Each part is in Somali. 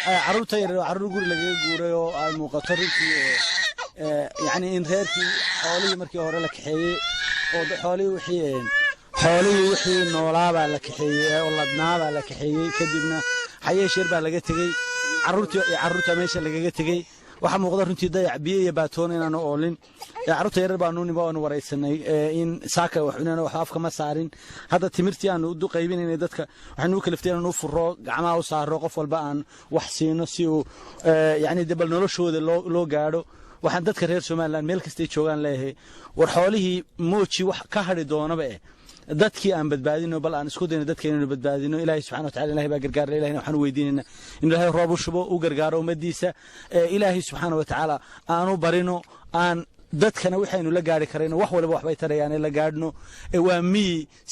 carruurta yar carruur guri laga guuray oo ay muuqato runtii yani in reerkii xoolihii markii hore la kaxeeyey oo xoolihii wixii noolaabaa la kaxeeyey oo ladnaabaa la kaxeeyey kadibna xayeesheer baa laga tegey carruurta meesha lagaga tegey waxaa muuqda runtii dayac biyo iyo baatoon inaanu oolin carruurta yarar baanu nimo aanu waraysanay in saaka wax afka ma saarin hadda timirtii aanu u qaybinayna dadka waxaanu u kaliftay inaanu furo gacmaha u saaro qof walba aan wax siino si uu yani debal noloshooda loo gaadho waxaan dadka reer Soomaaliland meel kasta ay joogaan leeyahay war xoolihii mooji wax ka hadhi doonaba dadkii aan badbaadino bal aan isku dayno dadkeenu badbaadino ilaahay subhanahu wa ta'ala ilaahay baa gargaar ilaahay waxaan weydiinayna in ilaahay roob u shubo u gargaaro umadiisa ilaahay subhanahu wa ta'ala aanu barino aan dadkana waxaynu la gaari karayno wax walba waxbay tarayaan la gaadhno waa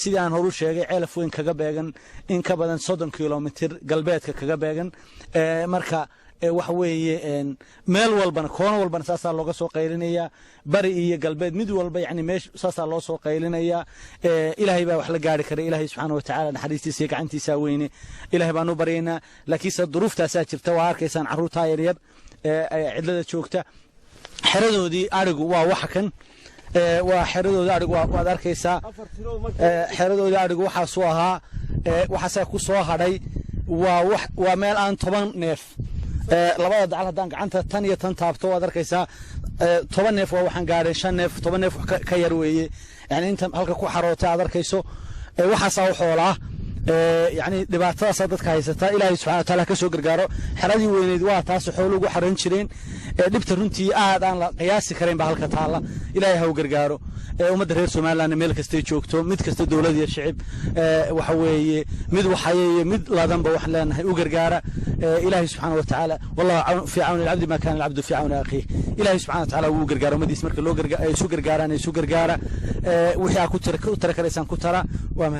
sidii aan horu sheegay ceelaf weyn kaga beegan in ka badan 30 kilomitir galbeedka kaga beegan marka wax weeye meel walbana koon walbana saasa looga soo qaylinaya bari iyo galbeed mid walba yani meesh saasa loo soo qaylinaya ilaahay baa wax la gaari karay ilaahay subhanahu wa ta'ala naxariistiisa iyo gacantiisa weyne ilaahay baanu bareena laakiin duruuftaas jirta waa arkaysan carruurta yar yar cidlada joogta xeradoodii arigu waa wax kan waa xeradoodii arigu waad arkaysaa xeradoodii arigu waxa soo ahaa waxa ku soo hadhay waa meel aan 10 neef labada dacal hadaan gacanta tan iyo tan taabto waad arkaysaa 10 neef waa waxaan gaaray 5 neef 10 neef ka yar weeye yani inta halka ku xarootay aad arkayso waxa soo xoolaa يعني دبعتها صدق هايستا إلهي سبحانه وتعالى كسر جرجارو حرادي وين دوا تاس حولو وحرن شرين دبت رنتي عن قياس كريم بهالكتالة إلهي هو جرجارو ومدرسة سومالان ملك استيجوكتو مد كست الدولة دي الشعب وحوي مد وحيي مد لا ذنب وحلان وجرجارة إلهي سبحانه وتعالى والله في عون العبد ما كان العبد في عون أخيه إلهي سبحانه وتعالى وجرجارو مد يسمر كلو سو جرجارة وحيا كتر كريسان كترة وما